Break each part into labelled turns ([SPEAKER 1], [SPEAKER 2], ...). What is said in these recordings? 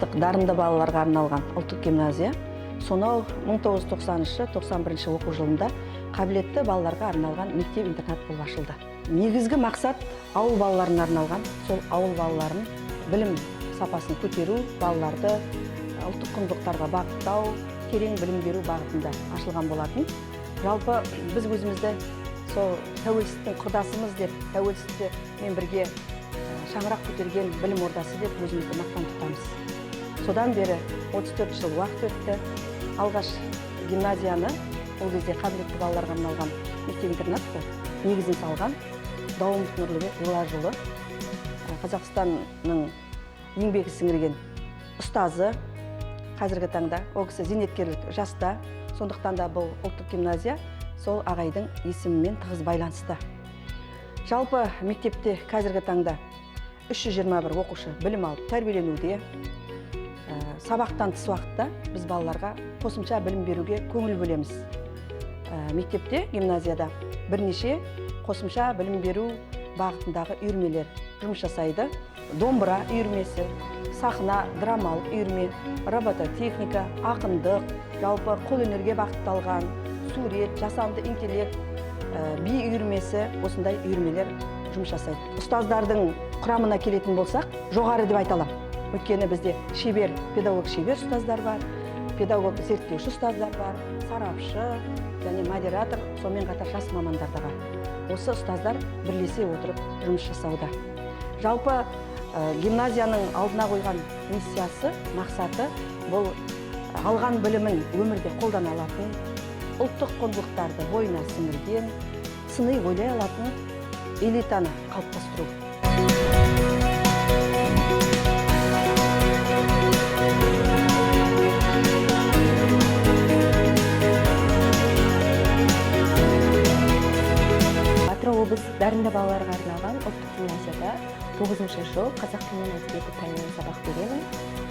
[SPEAKER 1] облыстық дарынды балаларға арналған ұлттық гимназия сонау 1990-91 оқу жылында қабілетті балаларға арналған мектеп-интернат болып ашылды. Негізгі мақсат ауыл балаларына арналған, сол ауыл балаларын білім сапасын көтеру, балаларды ұлттық құндылықтарға бағыттау, терең білім беру бағытында ашылған болатын. Жалпы біз өзімізді сол тәуелсіздіктің құрдасымыз деп, тәуелсіздікмен бірге шаңырақ көтерген білім ордасы деп өзімізді мақтан тұтамыз. Содан бері 34 жыл уақыт өтті. Алғаш гимназияны, ол кезде қабілетті балаларға арналған мектеп-интернат негізін салған Дауымбек Нұрлыбек жылы Қазақстанның еңбегі сіңірген ұстазы, қазіргі таңда ол кісі зейнеткерлік жаста, сондықтан да бұл ұлттық гимназия сол ағайдың есімімен тығыз байланысты. Жалпы мектепте қазіргі таңда 321 оқушы білім алып тәрбиеленуде. Сабақтан тыс уақытта біз балаларға қосымша білім беруге көңіл бөлеміз. Мектепте, гимназияда бірнеше қосымша білім беру бағытындағы үйірмелер жұмыс жасайды. Домбыра үйірмесі, сахна, драмалық үйірме, робототехника, ақындық, жалпы қолөнерге бағытталған, сурет, жасанды интеллект, би үйірмесі, осындай үйірмелер жұмыс жасайды. Ұстаздардың құрамына келетін болсақ, жоғары деп айта аламын. Өйткені бізде педагог шебер ұстаздар бар, педагог зерттеуші ұстаздар бар, сарапшы және модератор, сонымен қатар жас мамандар да бар. Осы ұстаздар бірлесе отырып жұмыс жасауда. Жалпы гимназияның алдына қойған миссиясы, мақсаты бұл алған білімін өмірде қолдана алатын, ұлттық құндылықтарды бойына сіңірген, сыни ойлай алатын элитаны қалыптастыру.
[SPEAKER 2] Атырау облыстық дарынды балаларға арналған ұлттық гимназияда 9-шы жыл қазақ тілі мен әдебиеті пәнінен сабақ беремін.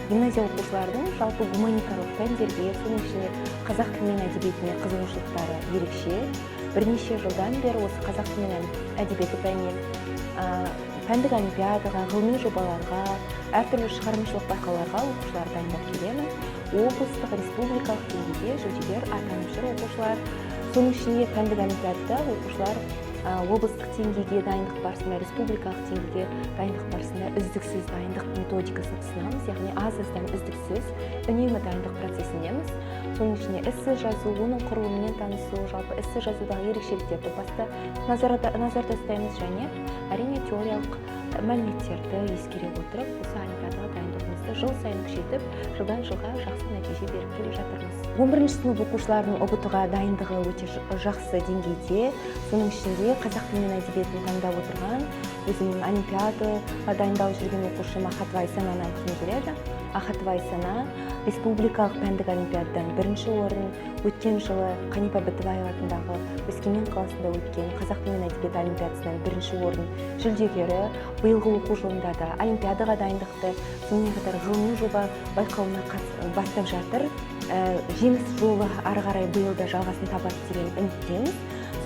[SPEAKER 2] Гимназия оқушылардың жалпы гуманитарлық пәндерге, соның ішінде қазақ тілі мен әдебиетіне қызығушылықтары ерекше. Бірнеше жылдан бері осы қазақ тілі мен әдебиеті пәнінен пәндік олимпиадаға, ғылыми жобаларға, әртүрлі шығармашылық байқауларға оқушылар дайындап келемін. Облыстық, республикалық деңгейде жүлдегер атанып жүр оқушылар. Соның ішінде пәндік олимпиадада оқушылар облыстық деңгейге дайындық барысында, республикалық деңгейге дайындық барысында үздіксіз дайындық методикасын ұсынамыз, яғни аз-аздан үздіксіз үнемі дайындық процесіндеміз. Соның ішінде эссе жазу, оның құрылымымен танысу, жалпы эссе жазудағы ерекшеліктерді баста назарда ұстаймыз және әрине теориялық мәліметтерді ескере отырып, осы олимпиадаға дайындығымызды жыл сайын күшейтіп, жылдан жылға жақсы нәтиже беріп келе жатырмыз. 11-ші сынып оқушыларының ұбт-ға дайындығы өте жақсы деңгейде. Соның ішінде қазақ тілі мен әдебиетін таңдап отырған, өзімнің олимпиадаға дайындалып жүрген оқушым Ахатова Айсананы айтқым келеді. Ахатова Айсана республикалық пәндік олимпиададан 1-ші орын, өткен жылы Қанипа Бітібаева атындағы Өскемен қаласында өткен қазақ тілі мен әдебиет олимпиадасынан 1-ші орын жүлдегері. Биылғы оқу жылында да олимпиадаға дайындықты, сонымен қатар ғылыми жоба байқауына бастап жатыр. Жеміс жолы ары қарай биыл да жалғасын табады деген үміттеміз.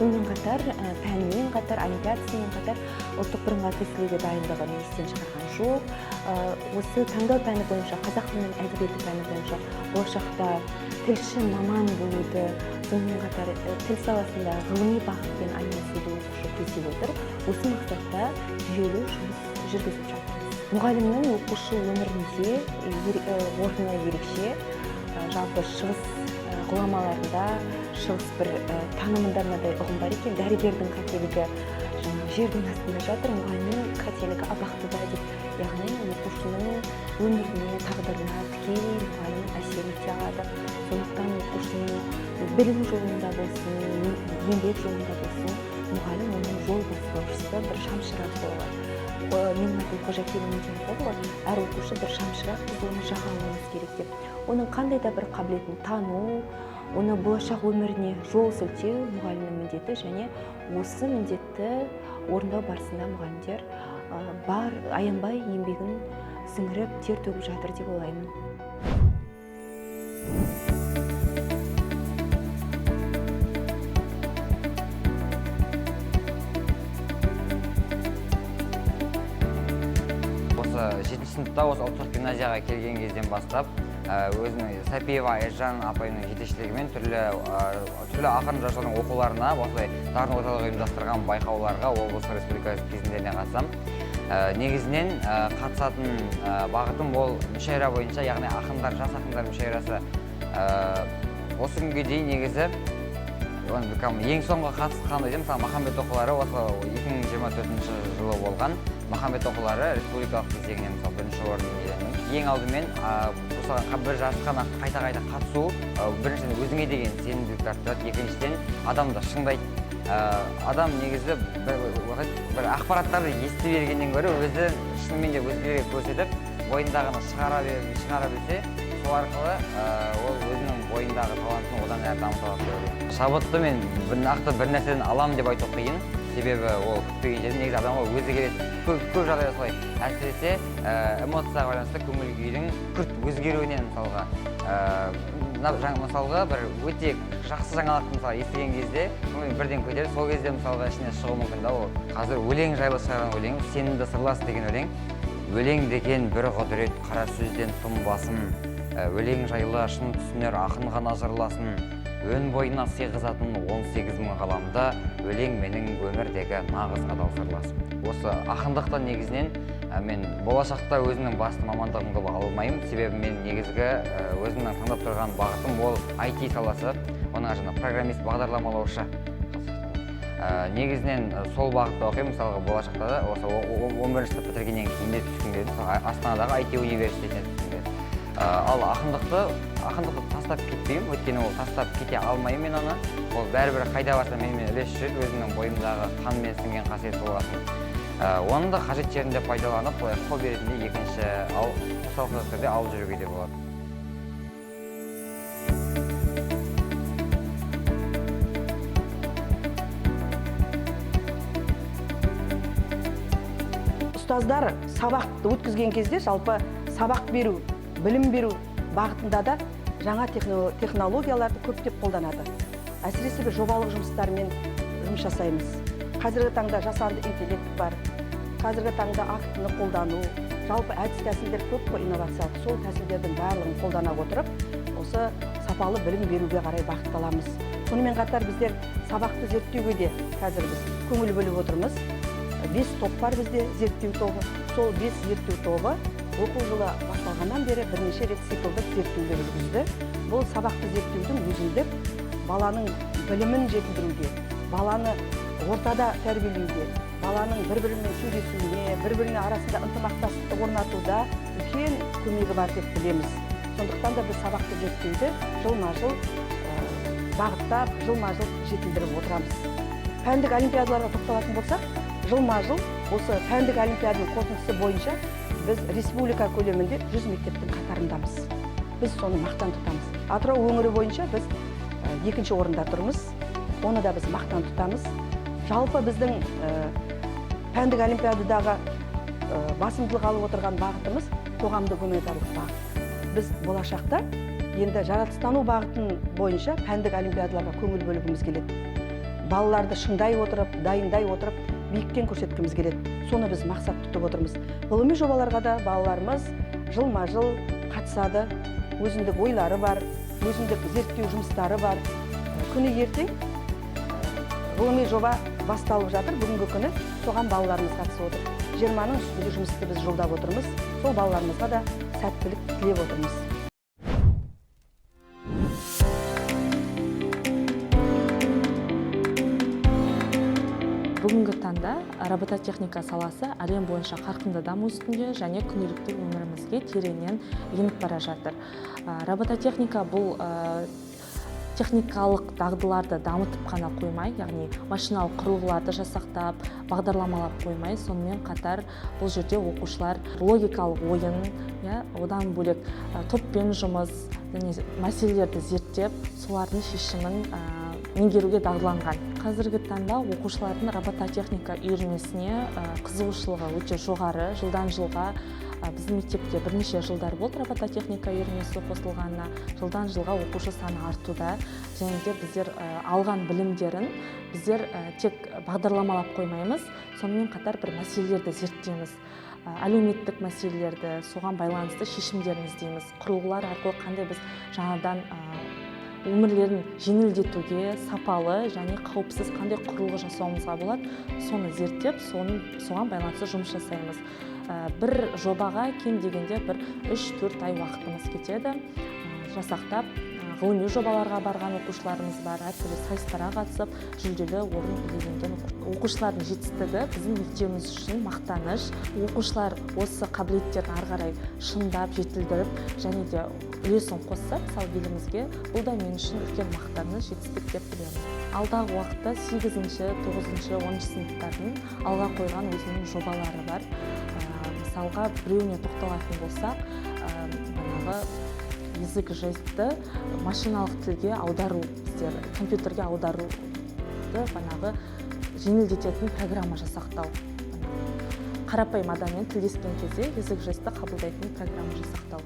[SPEAKER 2] Сонымен қатар пәнмен қатар, олимпиадасымен қатар ұлттық бірыңғай тестілеуге дайындығын естен шығарған жоқ. Осы таңдау пәні бойынша, қазақ тілі мен әдебиеті пәні бойынша болашақта тілші маман болуды, сонымен қатар тіл саласында ғылыми бағытпен айналысуды оқушы көздеп отыр. Осы мақсатта жүйелі жұмыс жүргізіп жатырмыз. Мұғалімнің оқушы өмірінде орны ерекше. Жалпы шығыс ғұламаларында, шығыс бір танымында мынадай ұғым бар екен, дәрігердің қателігі жердің астында жатыр, мұғалімнің қателігі абақтыда деп. Яғни оқушының өміріне, тағдырына тікелей мұғалім әсер ете алады. Сондықтан оқушының білім жолында болсын, еңбек жолында болсын, мұғалім оның жол бастаушысы, бір шамшырақ болады. Менің атым Қожакелін Мекенқұлова, әр оқушы бір шамшырақ, біз оны жаға алуымыз керек деп. Оның қандай да бір қабілетін тану, оны болашақ өміріне жол сілтеу мұғалімнің міндеті, және осы міндетті орындау барысында мұғалімдер бар аянбай еңбегін сіңіріп тер төгіп жатыр деп ойлаймын.
[SPEAKER 3] Осы осы 7 сыныпта осы ұлттық гимназияға келген кезден бастап өзінің Сәпиева Айжан апайының жетекшілігімен түрлі ақын жазушылардың оқуларына, осылай дарын орталығы ұйымдастырған байқауларға облыс республикасы кезеңдеріне қатысам. Негізінен қатысатын бағытым ол мүшәйра бойынша, яғни ақындар, жас ақындар мүшәйрасы. Осы күнге дейін негізі ең соңғы қатысқан мысалы Махамбет оқулары осы 2024 жылы болған. Махамбет оқулары республикалық кезеңінен мысалы бірінші орын иелендім. Ең алдымен осыған бір жасқа қайта қатысу біріншіден өзіңе деген сенімділік арттырады, екіншіден адамды шыңдайды. Адам негізі бір ақпараттарды ести бергеннен гөрі өзі шынымен де өзгеге көрсетіп, бойындағыны шығара білсе, сол арқылы ол өзінің бойындағы талантын одан әрі дамыта алады деп ойлаймын. Шабытты мен нақты бір нәрседен аламын деп айту қиын, себебі ол күтпеген жерден негізі адамға өзі келеді. Көп жағдайда солай. Әсіресе эмоцияға байланысты көңіл күйдің күрт өзгеруінен мысалға бір өте жақсы жаңалықты мысалы естіген кезде бірден көтеріп, сол кезде мысалға ішіне шығу мүмкін да. Ол қазір өлең жайлы шығарған өлең, сенімді сырлас деген өлең. Өлең деген бір құдірет, қара сөзден тым басым. Өлең жайлы шын түсінер ақын ғана жырласын. Өн бойына сыйғызатын 18.000 қаламда, өлең менің өмірдегі нағыз адал сырласым. Осы ақындықтан негізінен мен болашақта өзімнің басты мамандығым қылып алмаймын, себебі мен негізгі өзімнің таңдап тұрған бағытым ол IT саласы, оның жаңа программист, бағдарламалаушы. Негізінен сол бағытта оқимын, мысалға болашақта да осы 11-ші сынып бітіргеннен кейін де түскім келеді, Астанадағы IT университетіне түскім келеді. Ал ақындықты тастап кетпеймін, өйткені ол тастап кете алмаймын мен оны. Ол бәрібір қайда барса менімен үлес жүреді, өзімнің бойымдағы қанмен сіңген қасиет болғасын. Оны да қажет жерінде пайдаланып, хобби ретінде екінші қосалқы түрде алып жүруге де болады.
[SPEAKER 1] Ұстаздар сабақты өткізген кезде жалпы сабақ беру, білім беру бағытында да жаңа технологияларды көптеп қолданады. Әсіресе бір жобалық жұмыстармен жұмыс жасаймыз. Қазіргі таңда жасанды интеллект бар. Қазіргі таңда актыны қолдану, жалпы әдіс тәсілдер көп қой инновациялық. Сол тәсілдердің барлығын қолдана отырып, осы сапалы білім беруге қарай бағытталамыз. Сонымен қатар біздер сабақты зерттеуге де қазір біз көңіл бөліп отырмыз. 5 топ бар бізде, зерттеу тобы. Сол 5 зерттеу тобы оқу жылы басталғаннан бері бірнеше рет циклдік зерттеулер жүргізді. Бұл сабақты зерттеудің өзіндік баланың білімін жетілдіруге, баланы ортада тәрбиелеуге, баланың бір-бірімен сөйлесуіне, бір-біріне арасында ынтымақтастықты орнатуда үлкен көмегі бар деп білеміз. Сондықтан да біз сабақты зерттеуді жылма-жыл бағыттап, жылма-жыл жетілдіріп отырамыз. Пәндік олимпиадаларға тоқталатын болсақ, жылма-жыл осы пәндік олимпиаданың қорытындысы бойынша біз республика көлемінде 100 мектептің қатарындамыз. Біз соны мақтан тұтамыз. Атырау өңірі бойынша біз екінші орында тұрмыз. Оны да біз мақтан тұтамыз. Жалпы біздің пәндік олимпиададағы басымдылық алып отырған бағытымыз қоғамдық гуманитарлық бағыт. Біз болашақта енді жаратылыстану бағытын бойынша пәндік олимпиадаларға көңіл бөлігіміз келеді. Балаларды шыңдай отырып, дайындай отырып, биіктен көрсеткіміз келеді. Соны біз мақсат тұтып отырмыз. Ғылыми жобаларға да балаларымыз жылма-жыл қатысады. Өзіндік ойлары бар, өзіндік зерттеу жұмыстары бар. Күні ертең ғылыми жоба басталып жатыр. Бүгінгі күні соған балаларымыз қатысып отыр. 20-ның үстінде жұмысты біз жолдап отырмыз. Сол балаларымызға да сәттілік тілеп отырмыз.
[SPEAKER 4] Бүгінгі таңда робототехника саласы әлем бойынша қарқынды даму үстінде және күнделікті өмірімізге тереңнен еніп бара жатыр. Робототехника бұл техникалық дағдыларды дамытып қана қоймай, яғни машиналық құрылғыларды жасақтап, бағдарламалап қоймай, сонымен қатар бұл жерде оқушылар логикалық ойын, одан бөлек топпен жұмыс, мәселелерді зерттеп, солардың шешімін меңгеруге дағдыланған. қазіргі таңда оқушылардың робототехника үйірмесіне қызығушылығы өте жоғары. Жылдан жылға біздің мектепте бірнеше жылдар болды робототехника үйірмесі қосылғанына. Жылдан жылға оқушы саны артуда. Және де біздер алған білімдерін біздер тек бағдарламалап қоймаймыз, сонымен қатар бір мәселелерді зерттейміз. Әлеуметтік мәселелерді, соған байланысты шешімдерін іздейміз. Құрылғылар арқылы қандай біз жаңадан өмірлерін жеңілдетуге, сапалы және қауіпсіз қандай құрылғы жасауымызға болады, соны зерттеп, соған байланысты жұмыс жасаймыз. Бір жобаға кем дегенде бір 3-4 ай уақытымыз кетеді. Жасақтап, ғылыми жобаларға барған оқушыларымыз бар, әртүрлі сайыстарға қатысып, жүлделі орын иеленген оқушылардың жетістігі біздің мектебіміз үшін мақтаныш. Оқушылар осы қабілеттерін ары қарай шыңдап, жетілдіріп, және де үлесін қосса, мысалы елімізге, бұл да мен үшін үлкен мақтаныш, жетістік деп білемін. Алдағы уақытта 8-ші, 9-ші, 10-ші сыныптардың алға қойған өзінің жобалары бар. Мысалға, біреуіне тоқталатын болсақ, язык жестті машиналық тілге аудару, біздер компьютерге аударуды жеңілдететін программа жасақтау. Қарапайым адаммен тілдескен кезде язык жестті қабылдайтын программа жасақтау.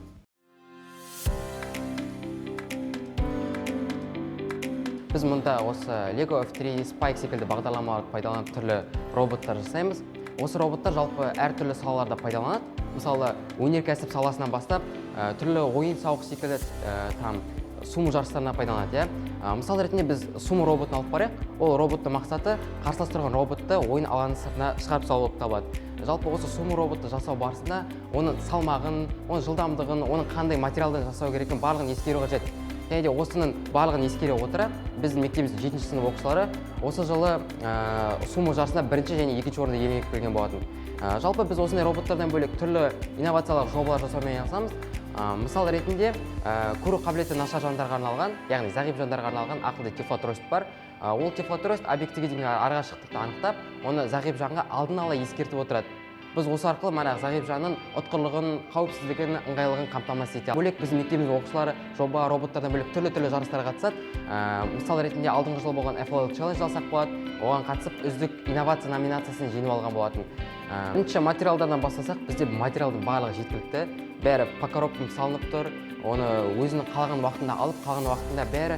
[SPEAKER 5] Біз мұнда осы Lego F3, Spike секілді бағдарламаларды пайдаланып түрлі роботтар жасаймыз. Осы роботтар жалпы әртүрлі салаларда пайдаланады. Мысалы, өнеркәсіп саласынан бастап, түрлі ойын-сауық секілді сумо жарыстарына пайдаланады. Мысал ретінде біз сумо роботын алып барайық. Ол роботтың мақсаты қарсылас тұрған роботты ойын алаңының сыртына шығарып салу болып табылады. Жалпы осы сумо роботты жасау барысында оның салмағын, оның жылдамдығын, оның қандай материалдан жасау керектігін барлығын ескеру қажет. Және де осының барлығын ескере отыра, біздің мектебіміздің 7-ші сынып оқушылары осы жылы сумо жарысында 1-ші және 2-ші орынды иеленіп келген болатын. Жалпы біз осындай роботтардан бөлек түрлі инновациялық жобалар жасаумен айналысамыз. Мысал ретінде көру қабілеті нашар жандарға арналған, яғни зағип жандарға арналған ақылды тифлотрост бар. Ол тифлотрост объектіге деген арақашықтықты анықтап, оны зағип жанға алдын ала ескертіп отырады. Біз осы арқылы зағип жанның ұтқырлығын, қауіпсіздігін, ыңғайлығын қамтамасыз етеді. Бөлек біздің мектебіміздің оқушылары жоба роботтардан бөлек түрлі жарыстарға қатысады. Мысал ретінде алдыңғы жылы болған FLL Challenge алсақ болады. Оған қатысып үздік инновация номинациясын жеңіп алған болатын. Бірінші материалдардан бастасақ, бізде материалдың барлығы жеткілікті. Бәрі по коробкам салынып тұр. Оны өзінің қалған уақытында алып, қалған уақытында бәрі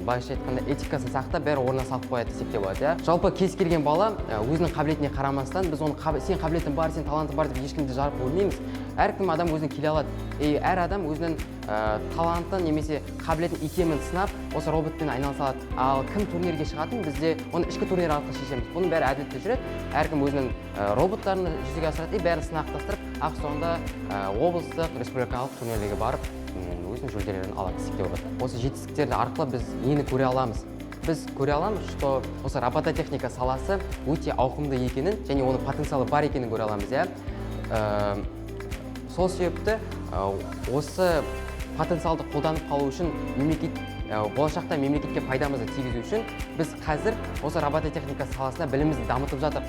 [SPEAKER 5] былайша айтқанда этикасын сақтап, бәрі орнына салып қояды десек те болады. Жалпы кез келген бала өзінің қабілетіне қарамастан, біз оны сен қабілетің бар, сен талантың бар деп ешкімді жарып бөлмейміз. Әркім адам өзіне келе алады. Әр адам өзінің талантын немесе қабілетін икемін сынап, осы роботпен айналыса алады. Ал кім турнирге шығатын, бізде оны ішкі турнир арқылы шешеміз. Бұның бәрі әділетті жүреді. Әркім өзінің роботтарын жүзеге асырады, бәрін сынақтастырып, ақсоңында облыстық, республикалық турнирлерге барып, өзінің жүлделерін алады десек те болады. Осы жетістіктерді арқылы біз нені көре аламыз? Біз көре аламыз, что осы робототехника саласы өте ауқымды екенін және оның потенциалы бар екенін көре аламыз. Сол себепті осы потенциалды қолданып қалу үшін болашақта мемлекетке пайдамызды тигізу үшін біз қазір осы робототехника саласына білімімізді дамытып жатыр.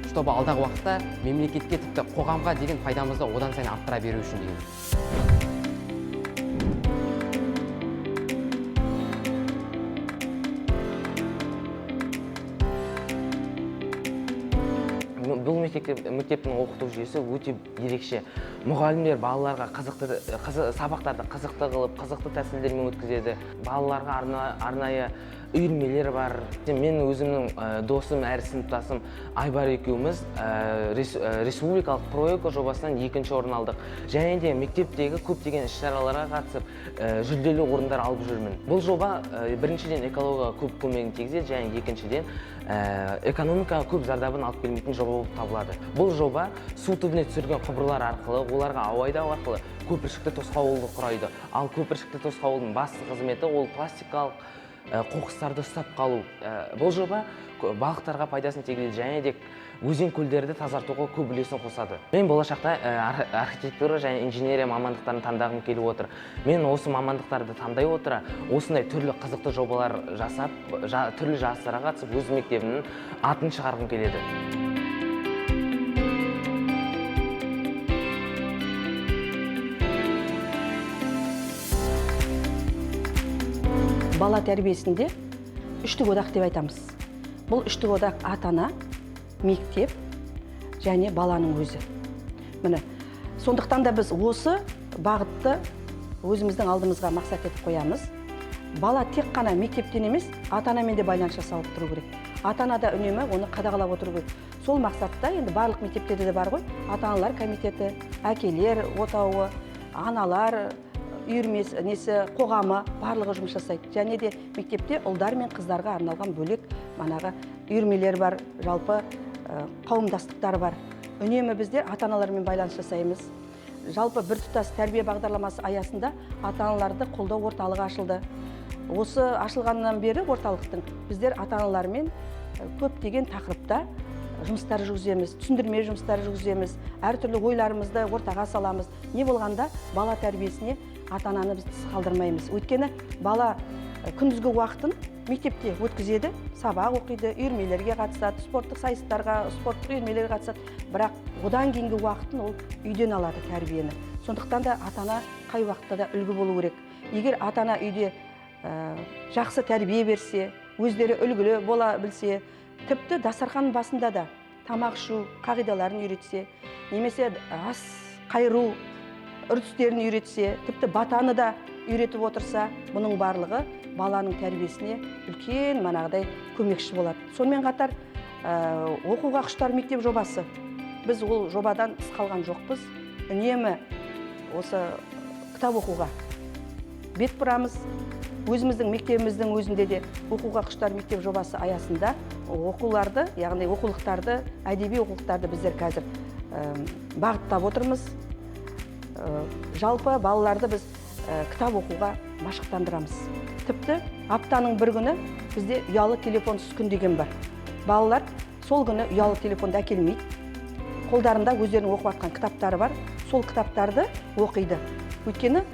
[SPEAKER 5] Чтобы алдағы уақытта мемлекетке тіпті қоғамға деген пайдамызды одан сайын арттыра беру үшін деген.
[SPEAKER 6] Бұл мектептің оқыту жүйесі өте ерекше. Мұғалімдер балаларға сабақтарды қызықты қылып, қызықты тәсілдермен өткізеді. Балаларға арнайы үйірмелер бар. Мен өзімнің досым, әрі сыныптасым Айбар екеуміз республикалық проекта жобасынан 2-ші орын алдық. Және де мектептегі көптеген іс-шараларға қатысып, жүлделі орындар алып жүрмін. Бұл жоба біріншіден экологияға көп көмегін тигізеді, және екіншіден экономикаға көп зардабын алып келмейтін жоба болып табылады. Бұл жоба су түбіне түсірген құбырлар арқылы, оларға ауа айдау арқылы көпіршікті тосқауылды құрайды. Ал көпіршікті тосқауылдың басты қызметі ол пластикалық қоқыстарды ұстап қалу. Бұл жоба балықтарға пайдасын тигізеді, және де өзен көлдерді тазартуға көп үлесін қосады. Мен болашақта архитектура және инженерия мамандықтарын таңдағым келіп отыр. Мен осы мамандықтарды таңдай отыра, осындай түрлі қызықты жобалар жасап, түрлі жарыстарға қатысып, өз мектебімнің атын шығарғым келеді.
[SPEAKER 1] Бала тәрбиесінде үштік одақ деп айтамыз. Бұл үштік одақ ата-ана, мектеп және баланың өзі. Міне, сондықтан да біз осы бағытты өзіміздің алдымызға мақсат етіп қоямыз. Бала тек қана мектептен емес, ата-анамен де байланыс жасалып тұру керек. Ата-ана да үнемі оны қадағалап отыру керек. Сол мақсатта енді барлық мектептерде де бар ғой, ата-аналар комитеті, әкелер отауы, аналар үйірмесі, қоғамы барлығы жұмыс жасайды. Және де мектепте ұлдар мен қыздарға арналған бөлек манағы үйірмелер бар, жалпы қауымдастықтар бар. Үнемі біздер ата-аналармен байланыс жасаймыз. Жалпы біртұтас тәрбие бағдарламасы аясында ата-аналарды қолдау орталығы ашылды. Осы ашылғаннан бері орталықтың біздер ата-аналармен көптеген тақырыпта жұмыстар жүргіземіз, түсіндірме жұмыстар жүргіземіз, әртүрлі ойларымызды ортаға саламыз. Не болғанда бала тәрбиесіне ата-ананы біз тыс қалдырмаймыз. Өйткені бала күндізгі уақытын мектепте өткізеді, сабақ оқиды, үйірмелерге қатысады, спорттық сайыстарға, спорттық үйірмелерге қатысады. Бірақ одан кейінгі уақытын ол үйден алады тәрбиені. Сондықтан да ата-ана қай уақытта да үлгі болу керек. Егер ата-ана үйде жақсы тәрбие берсе, өздері үлгілі бола білсе, тіпті дастархан басында да тамақ ішу қағидаларын үйретсе, немесе ас қайыру үрдістерін үйретсе, тіпті батаны да үйретіп отырса, бұның барлығы баланың тәрбиесіне үлкен манағыдай көмекші болады. Сонымен қатар оқуға құштар мектеп жобасы. Біз ол жобадан тыс қалған жоқпыз. Үнемі осы кітап оқуға бет бұрамыз. Өзіміздің мектебіміздің өзінде де оқуға құштар мектеп жобасы аясында оқуларды, яғни оқулықтарды, әдеби оқулықтарды біздер қазір бағыттап отырмыз. Жалпы балаларды біз кітап оқуға машықтандырамыз. Тіпті аптаның бір күні бізде ұялы телефонсыз күн деген бар. Балалар сол күні ұялы телефонды әкелмейді. Қолдарында өздерінің оқып жатқан кітаптары бар. Сол кітаптарды оқиды. Өйткені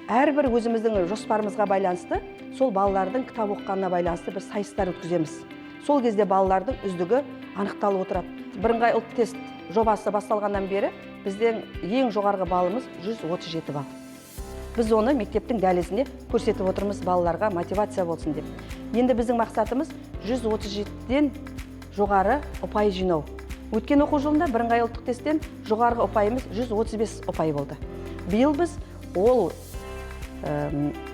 [SPEAKER 1] әрбір өзіміздің жоспарымызға байланысты, сол балалардың кітап оқығанына байланысты бір сайыстар өткіземіз. Сол кезде балалардың үздігі анықталып отырады. Бірыңғай ұлттық тест жобасы басталғаннан бері біздің ең жоғарғы балымыз 137 балл. Біз оны мектептің дәлізіне көрсетіп отырмыз балаларға мотивация болсын деп. Енді біздің мақсатымыз 137-ден жоғары ұпай жинау. Өткен оқу жылында бірыңғай ұлттық тесттен жоғарғы ұпайымыз 135 ұпай болды. Биыл біз ол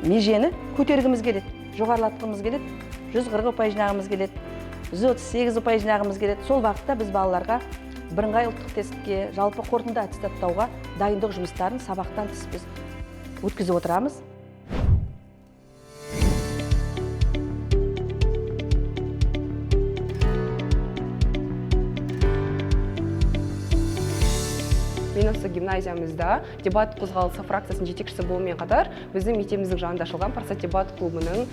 [SPEAKER 1] межені көтергіміз келеді, жоғарылатқымыз келеді, 140 ұпай жинағымыз келеді, 138 ұпай жинағымыз келеді. Сол бағытта біз балаларға бірыңғай ұлттық тестке, жалпы қорытынды аттестаттауға дайындық жұмыстарын сабақтан тыс біз өткізіп отырамыз.
[SPEAKER 7] Мен осы гимназиямызда дебат қозғалысы фракциясының жетекшісі болумен қатар, біздің мектебіміздің жанында ашылған Парасат дебат клубының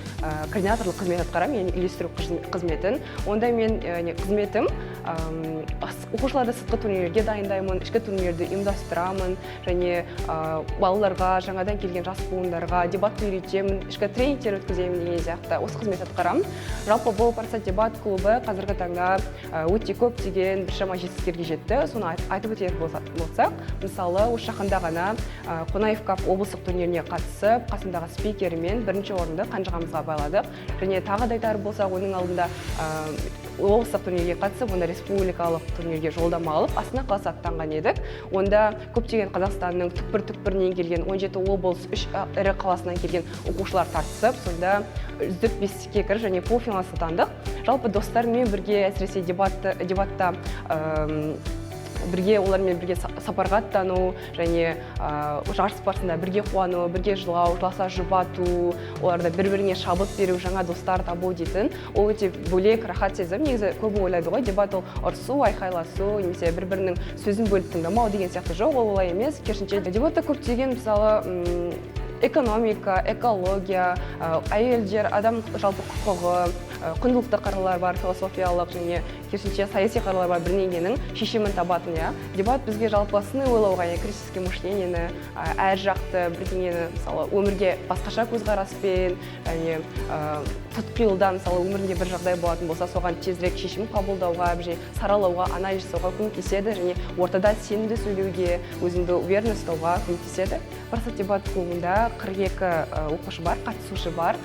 [SPEAKER 7] координаторлық қызмет атқарамын, яғни үйлестіру қызметін. Онда мен қызметім оқушыларды сыртқы турнирлерге дайындаймын, ішкі турнирлерді ұйымдастырамын, және балаларға, жаңадан келген жас буындарға дебатты үйретемін, ішкі тренингтер өткіземін деген сияқты осы қызмет атқарамын. Жалпы бұл Парасат дебат клубы қазіргі таңда өте көптеген біршама жетістіктерге жетті. Соны айтып өтер болсақ, мысалы, осы жақында ғана Қонаевкап облыстық турниріне қатысып, қасындағы спикерімен бірінші орынды қанжығамызға байладық. Және тағы да айтар болсақ, оның алдында облыстық турнирге қатысып, онда республикалық турнирге жолдама алып, Астана қаласы аттанған едік. Онда көптеген Қазақстанның түкпір-түкпірінен келген 17 облыс, 3 ірі қаласынан келген оқушылар тартысып, сонда үздік 5-ке кіріп және полуфиналға атандық. Жалпы достармен бірге, әсіресе дебатта бірге олармен бірге сапарға аттану және жарыс барысында бірге қуану, бірге жылау, жыласа жұбату, оларда бір-біріне шабыт беру, жаңа достар табу дейтін. Ол өте бөлек рахат сезім. Негізі көбі ойлайды ғой, дебат ол ұрсу, айқайласу, немесе бір-бірінің сөзін бөліп тыңдамау деген сияқты. жоқ, ол олай емес. Керісінше дебатта көптеген мысалы экономика, экология, әйелдер, адам жалпы құқығы, құндылықты қаралар бар, философиялық және керісінше саяси қаралар бар, бірнеңенің шешімін табатын. Дебат бізге жалпы сыни ойлауға, критическое мышлениені, әр жақты бірдеңені, мысалы, өмірге басқаша көзқараспен, және тұтқиылдан, мысалы, өмірінде бір жағдай болатын болса, соған тезірек шешім қабылдауға, саралауға, анализ жасауға көмектеседі, және ортада сенімді сөйлеуге, өзіңді уверенно ұстауға көмектеседі. Парасат дебат клубында 42 оқушы бар, қатысушы бар.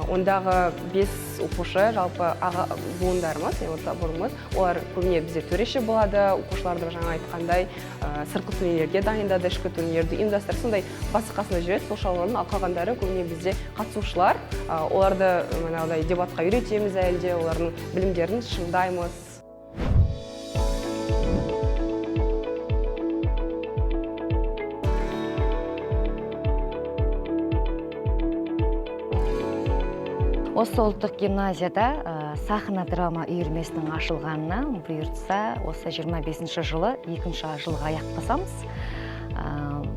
[SPEAKER 7] Ондағы 5 оқушы жалпы аға буындарымыз, орта буынымыз, олар көбіне бізде төреші болады, оқушыларды жаңа айтқандай сыртқы турнирлерге дайындады, ішкі турнирлерді ұйымдастырды, сондай басы-қасында жүреді, сол шаруаның, ал қалғандары көбіне бізде қатысушылар. Оларды манағыдай дебатқа үйретеміз әлі де, олардың білімдерін шыңдаймыз.
[SPEAKER 8] Осы ұлттық гимназияда сахна драма үйірмесінің ашылғанына бұйыртса, осы 25-ші жылы 2-ші жылға аяқ басамыз.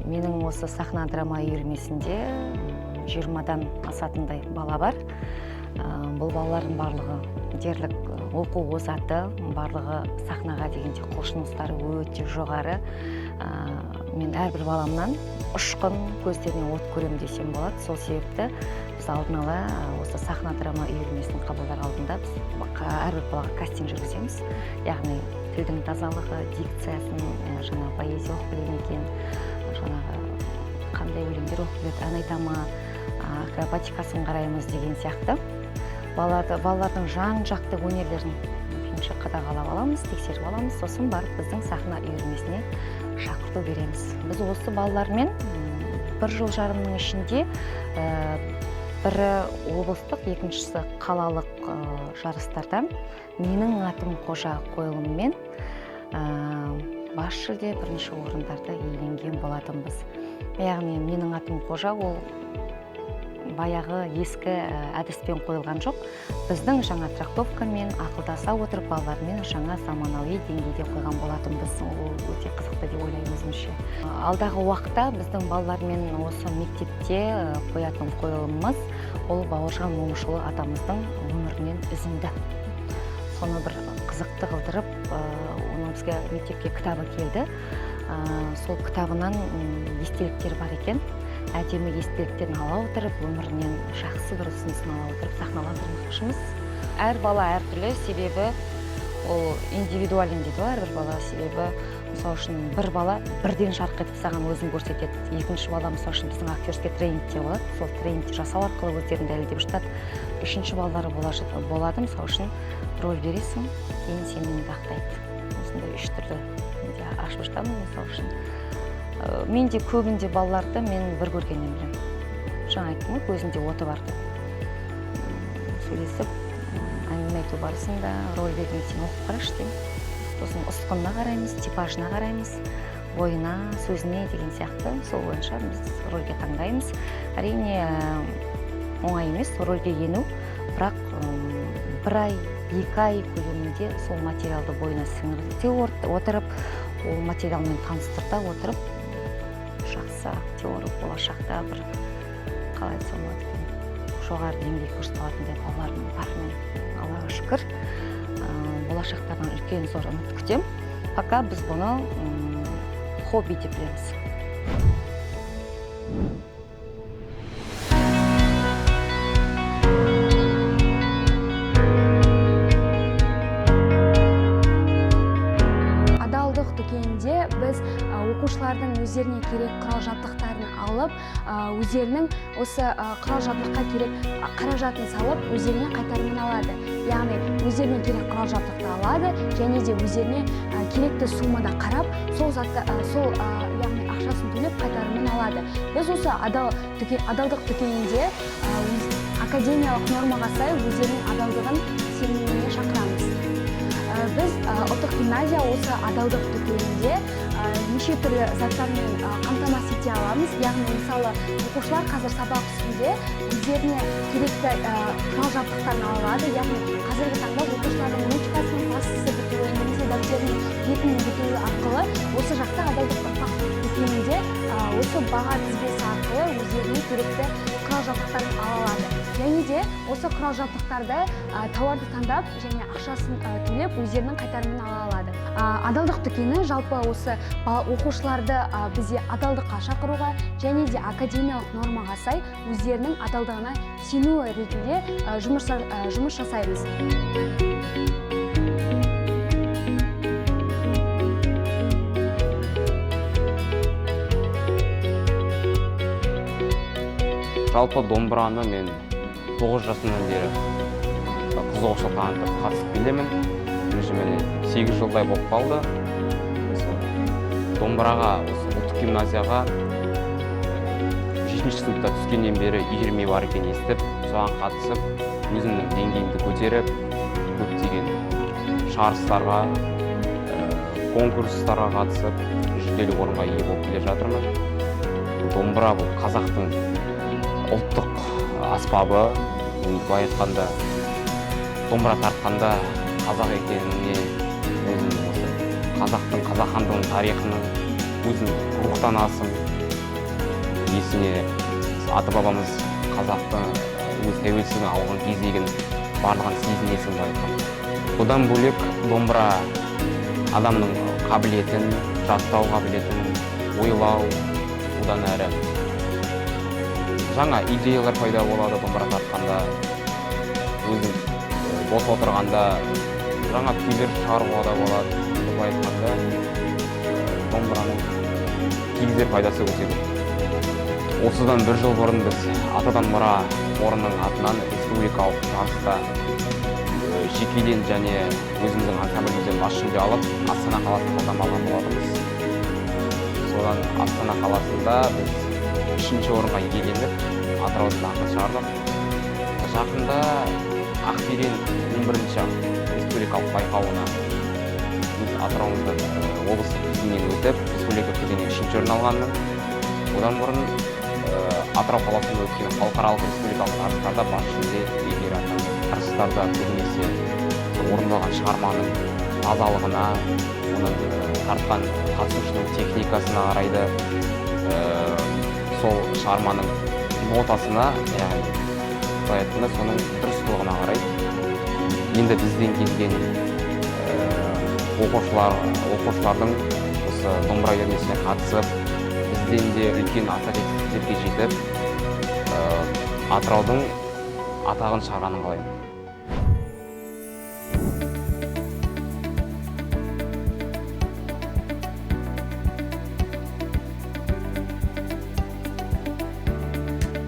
[SPEAKER 8] Менің осы сахна драма үйірмесінде 20-дан асатындай бала бар. Бұл балалардың барлығы дерлік оқу озаты, барлығы сахнаға дегенде құлшыныстары өте жоғары. Мен әрбір баламнан ұшқын көздеріне от көрем десем болады. Сол себепті біз алдын ала осы сахна драма үйірмесінің қабылдар алдында біз әрбір балаға кастинг жүргіземіз. Яғни тілдің тазалығы, дикциясын, жаңа поэзия оқып біледі екен, жаңағы қандай өлеңдер оқып біледі, ән айта ма, акробатикасын қараймыз деген сияқты. Балалардың жан-жақты өнерлерін қадағалап аламыз, тексеріп аламыз, сосын барып біздің сахна үйірмесіне шақырту береміз. Біз осы балалармен 1 жыл жарымның ішінде бірі облыстық, екіншісі қалалық жарыстардан менің атым қожа қойылыммен бас жүлде, бірінші орындарды иеленген болатынбыз. Яғни менің атым қожа ол баяғы ескі әдіспен қойылған жоқ. Біздің жаңа трактовкамен ақылдаса отырып балалармен жаңа заманауи деңгейде қойған болатынбыз. Ол өте қызықты деп ойлаймын өзімше. Алдағы уақытта біздің балалармен осы мектепте қоятын қойылымымыз ол Бауыржан Момышұлы атамыздың өмірінен үзінді. Соны бір қызықты қылдырып, оның бізге мектепке кітабы келді. Сол кітабынан естеліктер бар екен. Әдемі естеліктерін ала отырып, өмірінен жақсы бір ұсынысын ала отырып сахналандырмақшымыз. Әр бала әртүрлі, себебі ол индивидуален дейді, әрбір бала себебі, мысалы үшін бір бала бірден жарқ етіп саған өзін көрсетеді. Екінші бала мысалы үшін біздің актерский тренингте болады, сол тренингте жасау арқылы өздерін дәлелдеп жатады. Үшінші балалары болады, мысалы үшін роль бересің, кейін сені ақтайды. Осындай 3 түрлі ашып жатамын, мысалы үшін. Мен де көбінде балаларды мен бір көргеннен білемін. Жаңа айттым ғой, көзінде оты бар деп. Сөйлесіп, әңгіме айту барысында роль берген сен оқып қарашы деймін. Сосын ұсқынына қараймыз, типажына қараймыз, бойына, сөзіне деген сияқты. Сол бойынша біз рольге таңдаймыз. Әрине оңай емес рольге ену, бірақ 1 ай, 2 ай көлемінде сол материалды бойына сіңірте отырып, ол материалмен таныстырта отырып, жақсы актер болашақта бір қалай айтсам болады екен, жоғары деңгей көрсете алатындай балаларым бар. Аллаға шүкір, болашақтарынан үлкен зор үміт күтем. Пока біз бұны хобби деп білеміз.
[SPEAKER 9] Адалдық дүкенінде біз оқушылардың өздеріне керек құрал-жабдықтарын алып, өздерінің осы құрал-жабдыққа керек қаражатын салып, өздеріне қайтарымын алады. Яғни өздеріне керек құрал-жабдықты алады, және де өздеріне керекті суммада қарап, сол яғни ақшасын төлеп қайтарымын алады. Біз осы адалдық дүкенінде академиялық нормаға сай өздерінің адалдығын сеніміне шақырамыз. Біз ұлттық гимназия осы адалдық дүкенінде неше түрлі заттармен қамтамасыз ете аламыз. Яғни мысалы оқушылар қазір сабақ үстінде өздеріне керекті құрал-жабдықтарын ала алады. Яғни қазіргі таңда оқушылардың ручкасының пластикасы бітуі, немесе дәптерінің бетінің бітуі арқылы осы жақта адалдық дүкенінде осы баға тізбесі арқылы өздеріне керекті құрал-жабдықтарын ала алады. Және де осы құрал-жабдықтарды тауарды таңдап және ақшасын төлеп өздерінің қайтарымын ала алады. Адалдық дүкені жалпы осы оқушыларды бізде адалдыққа шақыруға және де академиялық нормаға сай өздерінің адалдығына сенуі ретінде жұмыс жасаймыз.
[SPEAKER 5] Жалпы домбыраны мен 9 жасымнан бері қызығушылық танытып қатысып келемін. Міне 8 жылдай болып қалды. Домбыраға, ұлттық гимназияға 7-ші сыныпта түскеннен бері үйірме бар екен естіп, соған қатысып, өзімнің деңгейімді көтеріп, көптеген жарыстарға, конкурстарға қатысып, жүлделі орынға ие болып келе жатырмын. Домбыра бұл қазақтың ұлттық аспабы. Былай айтқанда, домбыра тартқанда қазақ екеніне, қазақтың, қазақ хандығының тарихының өзін рухтанасың. Есіне аты бабамыз қазақтың өз тәуелсіздігін алған кезегін барлығын сезінесің былай айтқанда. Бұдан бөлек домбыра адамның қабілетін, жаттау қабілетін, ойлау, одан әрі жаңа идеялар пайда болады домбыра тартқанда, өзің бос отырғанда жаңа күйлер шығаруға да болады. Былай айтқанда, домбыраның тигізер пайдасы өте көп. Осыдан 1 жыл бұрын біз атадан мұра қорының атынан республикалық жарыста жекеден және өзіміздің ансамблімізден бас жүлде алып, Астана қаласына жолдама алған болатынбыз. Содан Астана қаласында біз 3-ші орынға иеленіп, Атыраудың атын шығардық. Жақында Ақберен 11-ші республикалық байқауына біз Атырауымыздан облыстық кезеңнен өтіп, республика кезеңінен 3-ші орын алғанмын. Одан бұрын Атырау қаласында өткен халықаралық республикалық жарыстарда бас жүлде иегері атандым. Жарыстарда көбінесе орындалған шығарманың тазалығына, оның тартқан қатысушының техникасына қарайды, сол шығарманың нотасына, яғни былай айтқанда соның дұрыстылығына қарайды. Енді бізден келген оқушылардың осы домбыра үйірмесіне қатысып, бізден де үлкен аса жетістіктерге жетіп, Атыраудың атағын шығарғанын қалаймын.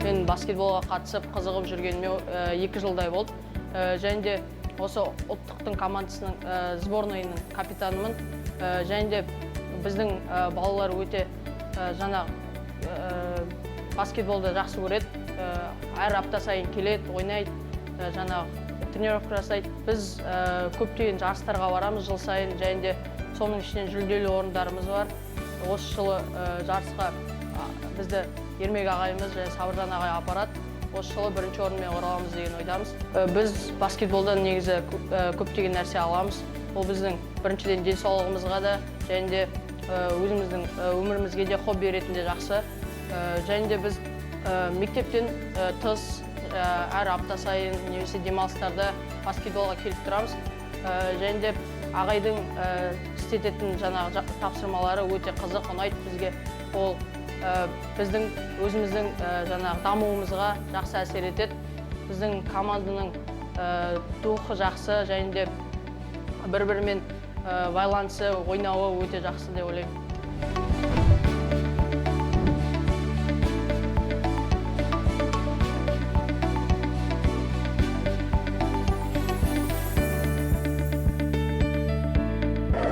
[SPEAKER 10] Мен баскетболға қатысып қызығып жүргеніме 2 жылдай болды. Және де осы ұлттықтың командасының сборныйының капитанымын. Және де біздің балалар өте жаңа баскетболды жақсы көреді. Әр апта сайын келеді, ойнайды, жаңа тренировка жасайды. Біз көптеген жарыстарға барамыз жыл сайын, және де соның ішінен жүлделі орындарымыз бар. Осы жылы жарысқа бізді Ермек ағайымыз және Сабыржан ағай апарады. Осы жылы 1-ші орынмен ораламыз деген ойдамыз. Біз баскетболдан негізі көптеген нәрсе аламыз. Ол біздің біріншіден денсаулығымызға да, және де өзіміздің өмірімізге де хобби ретінде жақсы. Және де біз мектептен тыс әр апта сайын немесе демалыстарда баскетболға келіп тұрамыз. Және де ағайдың істететін жаңағы тапсырмалары өте қызық, ұнайды бізге. Ол біздің өзіміздің жаңағы дамуымызға жақсы әсер етеді. Біздің команданың духы жақсы, және де бір-бірімен байланысы, ойнауы өте жақсы деп ойлаймын.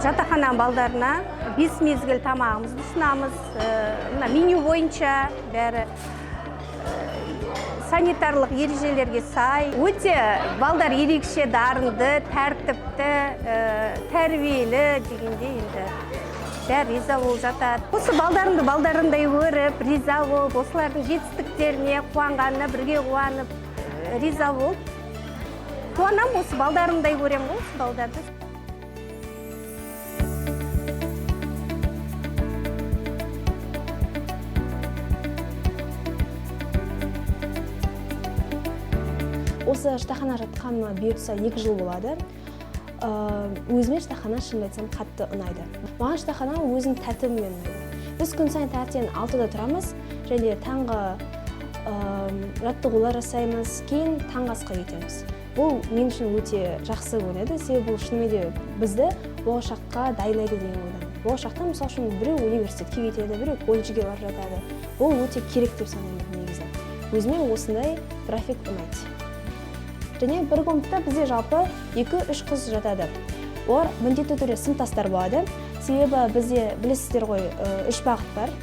[SPEAKER 11] Жатақхана балдарына 5 мезгіл тамағымызды ұсынамыз. Меню бойынша бәрі санитарлық ережелерге сай. Өте балдар ерекше дарынды, тәртіпті, тәрбиелі дегенде енді бәрі риза болып жатады. Осы балдарымды балдарындай көріп, риза болып, осылардың жетістіктеріне қуанғанына бірге қуанып, риза болып. Қуанам, осы балдарымдай көрем ғой, осы балдарды.
[SPEAKER 2] Осы жатақхана жатқаныма бұйыртса 2 жыл болады. Өзіме жатақхана шынымды айтсам қатты ұнайды. Маған жатақхана өзінің тәртібімен ұнайды. Біз күн сайын таңертең 6-да тұрамыз, және таңғы жаттығулар жасаймыз, кейін таңғы асқа кетеміз. Бұл мен үшін өте жақсы көрінеді, себебі бұл шынымен де бізді болашаққа дайындайды деген ойдамын. Болашақта мысалы үшін біреу университетке кетеді, біреу колледжге барып жатады. Бұл өте керек деп санаймын негізі. Өзіме осындай график ұнайды.
[SPEAKER 9] және бір комнатта бізде жалпы 2-3 қыз жатады. Олар міндетті түрде сыныптастар болады. Себебі бізде білесіздер ғой, 3 бағыт бар.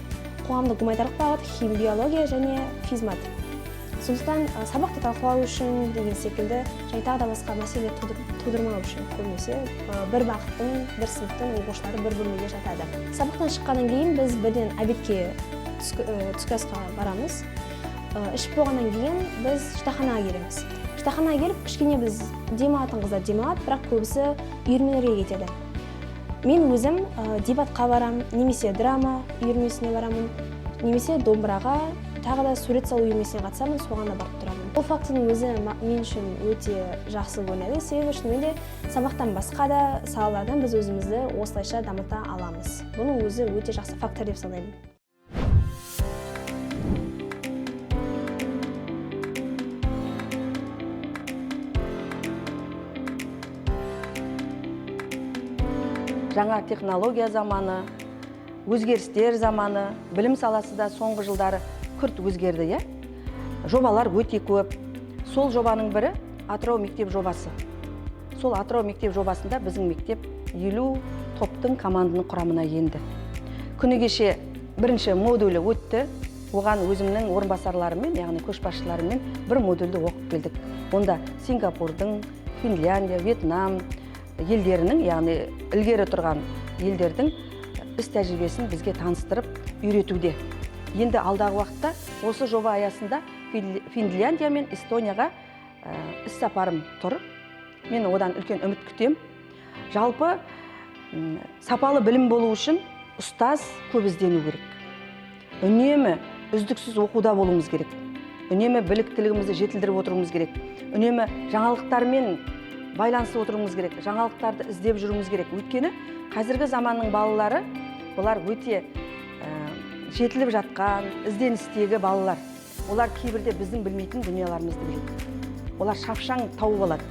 [SPEAKER 9] Қоғамдық гуманитарлық бағыт, химия, биология және физмат. Сондықтан сабақты талқылау үшін деген секілді және тағы да басқа мәселе тудырмау үшін көбінесе бір бағыттың, бір сыныптың оқушылары бір бөлмеге жатады. Сабақтан шыққаннан кейін біз бірден обедке түскі асқа барамыз. Ішіп болғаннан кейін біз жатақханаға келеміз. Жатақханаға келіп, кішкене біз демалатын қыздар демалады, бірақ көбісі үйірмелерге кетеді. Мен өзім дебатқа барам, немесе драма үйірмесіне барамын, немесе домбыраға, тағы да сурет салу үйірмесіне қатысамын, соған да барып тұрамын. Бұл фактінің өзі мен үшін өте жақсы көрінеді, себебі шынымен де сабақтан басқа да салалардан біз өзімізді осылайша дамыта аламыз. Бұның өзі өте жақсы фактор деп санаймын.
[SPEAKER 1] Жаңа технология заманы, өзгерістер заманы, білім саласы да соңғы жылдары күрт өзгерді, иә? Жобалар өте көп. Сол жобаның бірі Атырау мектеп жобасы. Сол Атырау мектеп жобасында біздің мектеп 50 топтың командының құрамына енді. Күні кеше бірінші модулі өтті. Оған өзімнің орынбасарларымен, яғни көшбасшыларымен бір модульді оқып келдік. Онда Сингапурдың, Финляндия, Вьетнам елдерінің, яғни ілгері тұрған елдердің іс тәжірибесін бізге таныстырып үйретуде. Енді алдағы уақытта осы жоба аясында Финляндия мен Эстонияға іс сапарым тұр. Мен одан үлкен үміт күтем. Жалпы сапалы білім болу үшін ұстаз көп іздену керек. Үнемі үздіксіз оқуда болуымыз керек. Үнемі біліктілігімізді жетілдіріп отыруымыз керек. Үнемі жаңалықтармен байланысып отыруымыз керек. Жаңалықтарды іздеп жүруіміз керек. Өйткені қазіргі заманның балалары, бұлар өте жетіліп жатқан, ізденістегі балалар. Олар кейбірде біздің білмейтін дүниелерімізді біледі. Олар шапшаң тауып алады.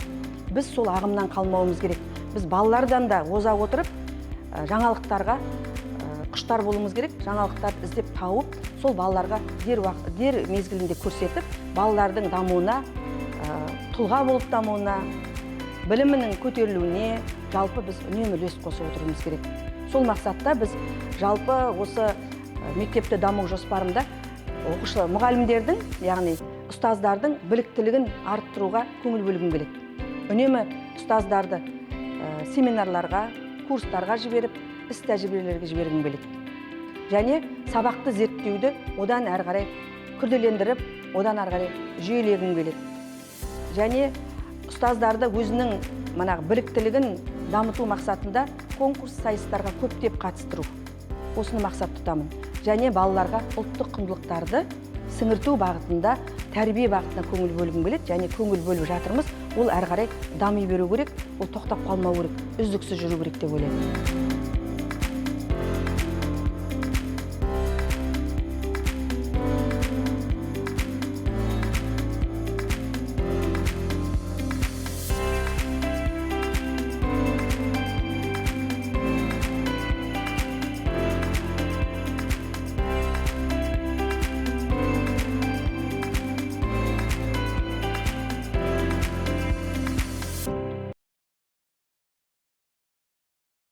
[SPEAKER 1] Біз сол ағымнан қалмауымыз керек. Біз балалардан да оза отырып, жаңалықтарға құштар болуымыз керек. Жаңалықтарды іздеп тауып, сол балаларға дер мезгілінде көрсетіп, балалардың дамуына, тұлға болып дамуына, білімінің көтерілуіне жалпы біз үнемі үлес қосып отыруымыз керек. Сол мақсатта біз жалпы осы мектепті даму жоспарында мұғалімдердің, яғни ұстаздардың біліктілігін арттыруға көңіл бөлгім келеді. Үнемі ұстаздарды семинарларға, курстарға жіберіп, іс тәжірибелерге жібергім келеді. Және сабақты зерттеуді одан әрі қарай күрделендіріп, одан әрі қарай жүйелегім келеді. Және ұстаздарды өзінің біліктілігін дамыту мақсатында конкурс сайыстарға көптеп қатыстыру. Осыны мақсат тұтамын. Және балаларға ұлттық құндылықтарды сіңірту бағытында, тәрбие бағытына көңіл бөлгім келеді. Және көңіл бөліп жатырмыз. Ол әрі қарай дами беру керек, ол тоқтап қалмау керек, үздіксіз жүру керек деп ойлаймын.